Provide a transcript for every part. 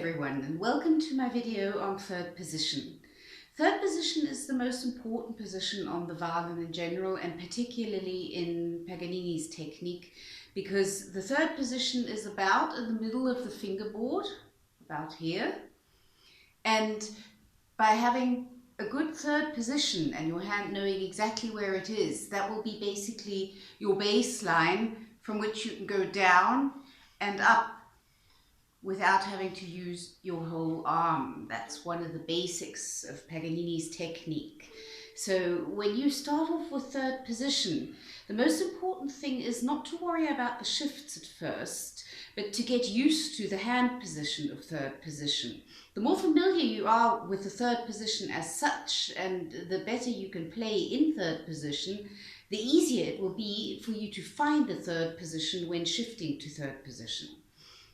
everyone, and welcome to my video on third position. Third position is the most important position on the violin in general, and particularly in Paganini's technique, because the third position is about in the middle of the fingerboard, about here. And by having a good third position and your hand knowing exactly where it is, that will be basically your baseline from which you can go down and up without having to use your whole arm. That's one of the basics of Paganini's technique. So when you start off with third position, the most important thing is not to worry about the shifts at first, but to get used to the hand position of third position. The more familiar you are with the third position as such, and the better you can play in third position, the easier it will be for you to find the third position when shifting to third position.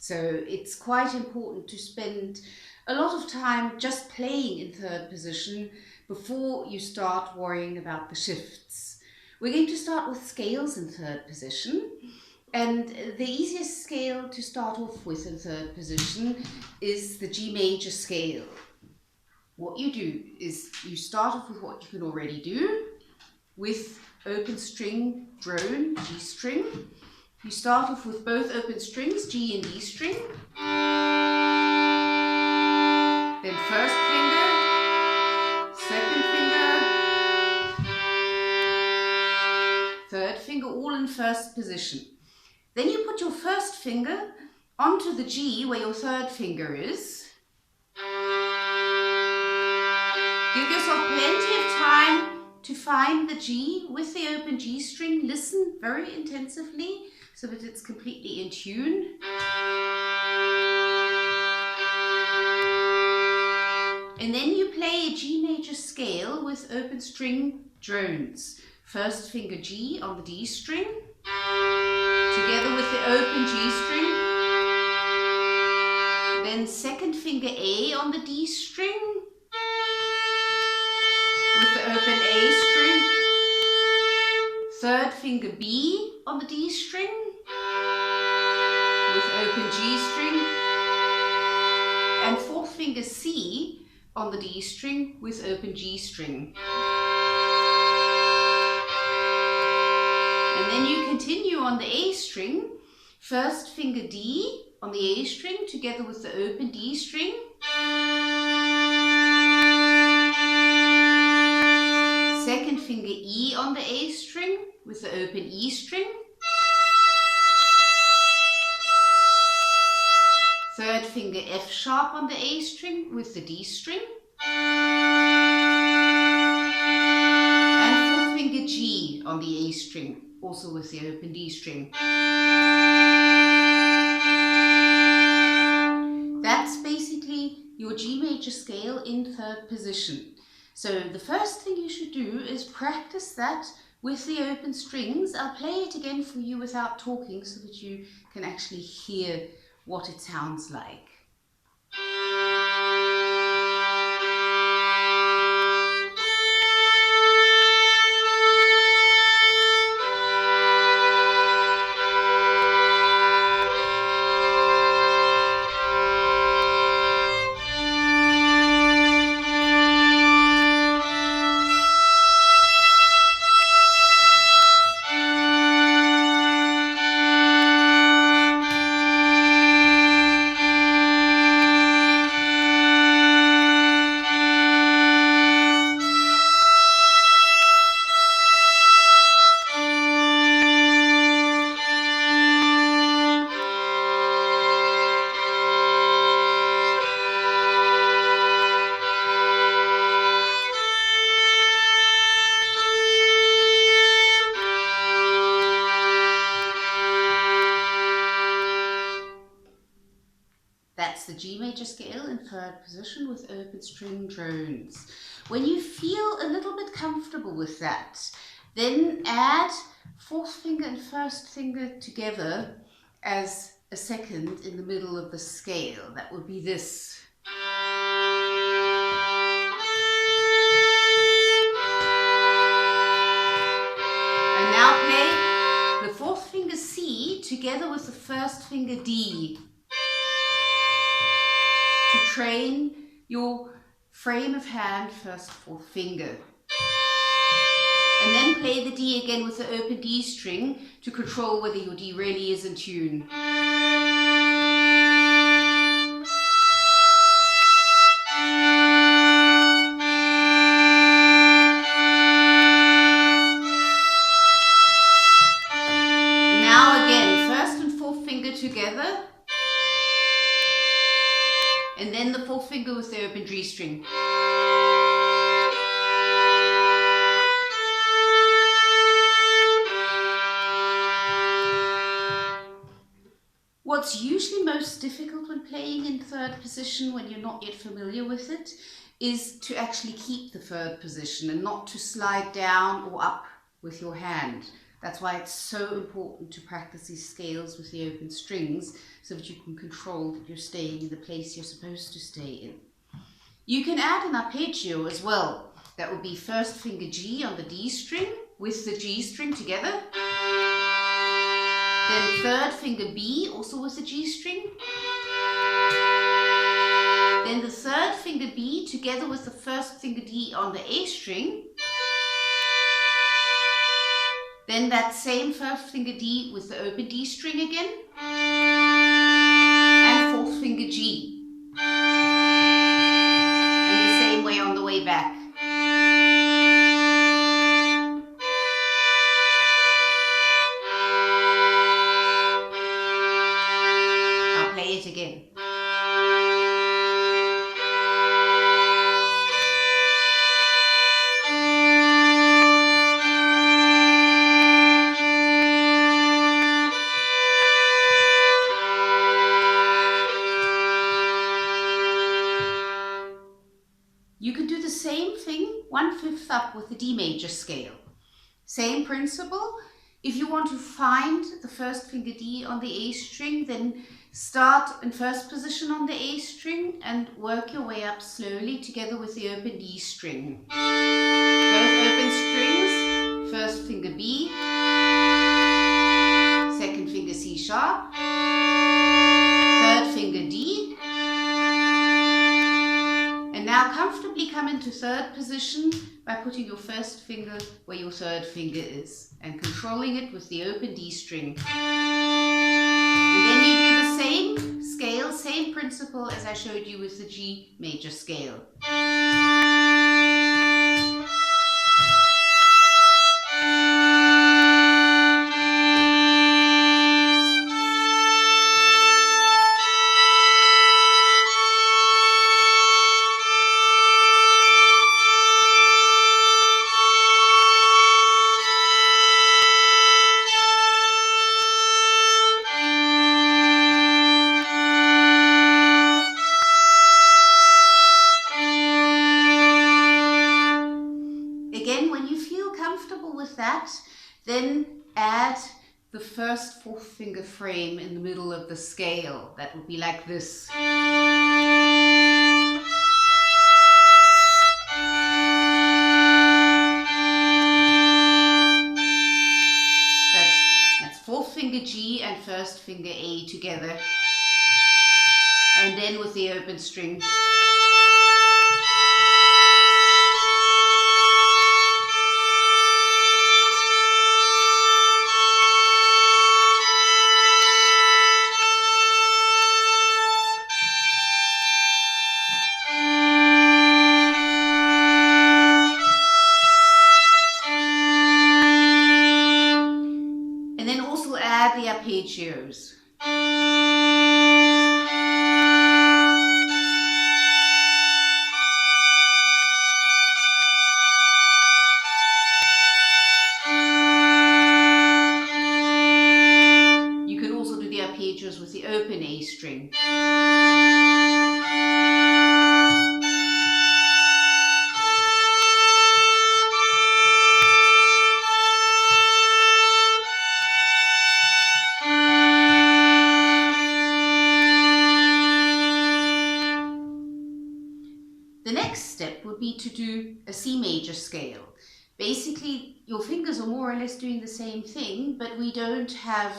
So it's quite important to spend a lot of time just playing in third position before you start worrying about the shifts. We're going to start with scales in third position, and the easiest scale to start off with in third position is the G major scale. What you do is you start off with what you can already do, with open string, drone, G string. You start off with both open strings, G and D string. Then first finger, second finger, third finger, all in first position. Then you put your first finger onto the G where your third finger is. Give yourself plenty of time to find the G with the open G string. Listen very intensively so that it's completely in tune. And then you play a G major scale with open string drones. First finger G on the D string, together with the open G string. Then second finger A on the D string, with the open A string. Third finger B on the D string, with open G string, and fourth finger C on the D string with open G string. And then you continue on the A string, first finger D on the A string together with the open D string, second finger E on the A string with the open E string, third finger F sharp on the A string with the D string, and fourth finger G on the A string, also with the open D string. That's basically your G major scale in third position. So the first thing you should do is practice that with the open strings. I'll play it again for you without talking so that you can actually hear what it sounds like. That's the G major scale in third position with open string drones. When you feel a little bit comfortable with that, then add fourth finger and first finger together as a second in the middle of the scale. That would be this. And now play the fourth finger C together with the first finger D. train your frame of hand, first fourth finger. And then play the D again with the open D string to control whether your D really is in tune. And now again, first and fourth finger together. And then the fourth finger with the open G string. What's usually most difficult when playing in third position, when you're not yet familiar with it, is to actually keep the third position and not to slide down or up with your hand. That's why it's so important to practice these scales with the open strings so that you can control that you're staying in the place you're supposed to stay in. You can add an arpeggio as well. That would be first finger G on the D string with the G string together. Then third finger B also with the G string. Then the third finger B together with the first finger D on the A string. Then that same first finger D with the open D string again. And fourth finger G. And the same way on the way back. I'll play it again. You can do the same thing 1/5 up with the D major scale. Same principle. If you want to find the first finger D on the A string, then start in first position on the A string and work your way up slowly together with the open D string. Both open strings, first finger B, second finger C sharp, third finger D. And now comfortably come into third position by putting your first finger where your third finger is and controlling it with the open D string. And then you do the same scale, same principle as I showed you with the G major scale. Again, when you feel comfortable with that, then add the first fourth finger frame in the middle of the scale. That would be like this. That's fourth finger G and first finger A together. And then with the open string. And then also add the arpeggios. You can also do the arpeggios with the open A string. The next step would be to do a C major scale. Basically, your fingers are more or less doing the same thing, but we don't have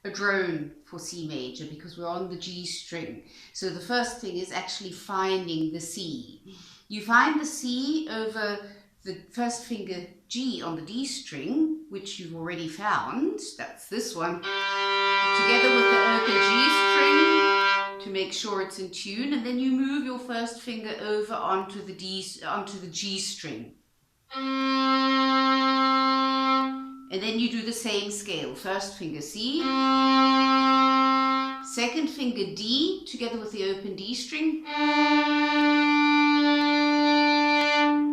a drone for C major because we're on the G string. So the first thing is actually finding the C. You find the C over the first finger G on the D string, which you've already found. That's this one. Together with the open G string to make sure it's in tune, and then you move your first finger over onto the G string. And then you do the same scale. First finger C, second finger D together with the open D string,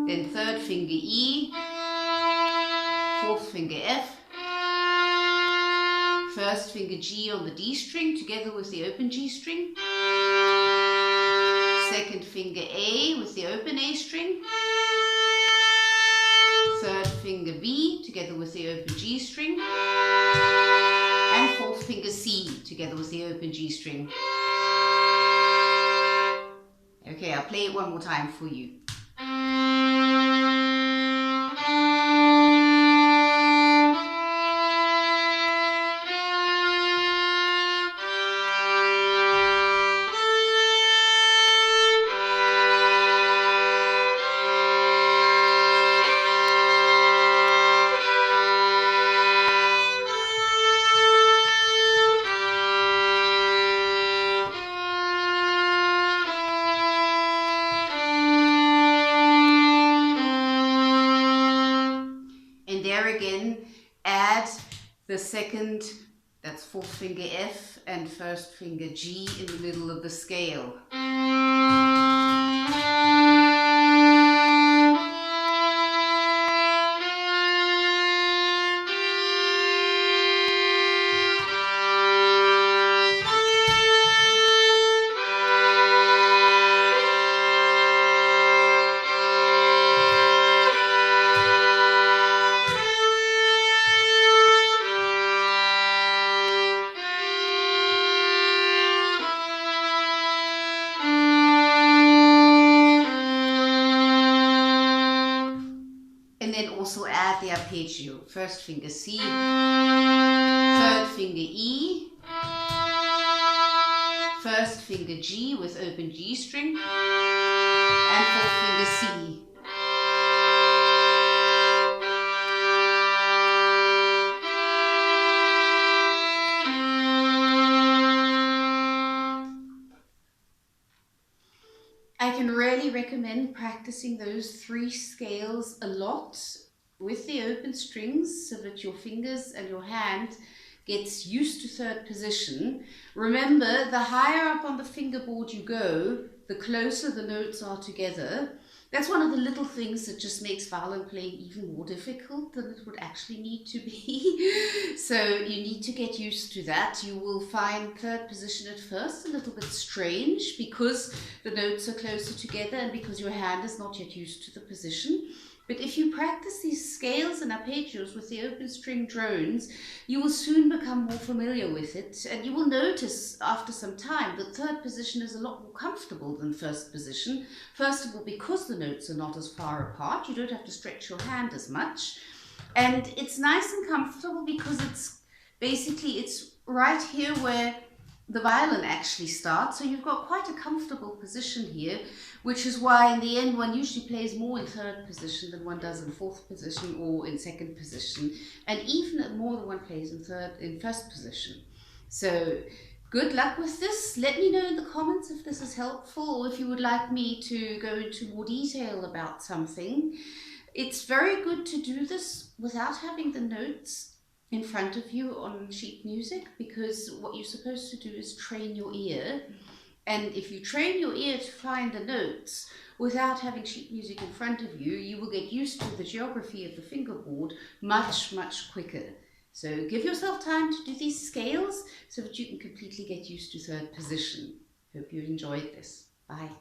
then third finger E, fourth finger F, first finger G on the D string together with the open G string, second finger A with the open A string, third finger B together with the open G string, and fourth finger C together with the open G string. Okay, I'll play it one more time for you. Again, add the second, that's fourth finger F, and first finger G in the middle of the scale. And then also add the arpeggio. First finger C, third finger E, first finger G with open G string, and fourth finger C. I can really recommend practicing those 3 scales a lot with the open strings so that your fingers and your hand gets used to third position. Remember, the higher up on the fingerboard you go, the closer the notes are together. That's one of the little things that just makes violin playing even more difficult than it would actually need to be. So you need to get used to that. You will find third position at first a little bit strange because the notes are closer together and because your hand is not yet used to the position. But if you practice these scales and arpeggios with the open string drones, you will soon become more familiar with it, and you will notice after some time that third position is a lot more comfortable than first position. First of all, because the notes are not as far apart, you don't have to stretch your hand as much, and it's nice and comfortable because it's right here where the violin actually starts, so you've got quite a comfortable position here, which is why in the end one usually plays more in third position than one does in fourth position or in second position, and even more than one plays in first position. So good luck with this. Let me know in the comments if this is helpful or if you would like me to go into more detail about something. It's very good to do this without having the notes in front of you on sheet music, because what you're supposed to do is train your ear, and if you train your ear to find the notes without having sheet music in front of you, you will get used to the geography of the fingerboard much quicker. So give yourself time to do these scales so that you can completely get used to third position. Hope you enjoyed this. Bye.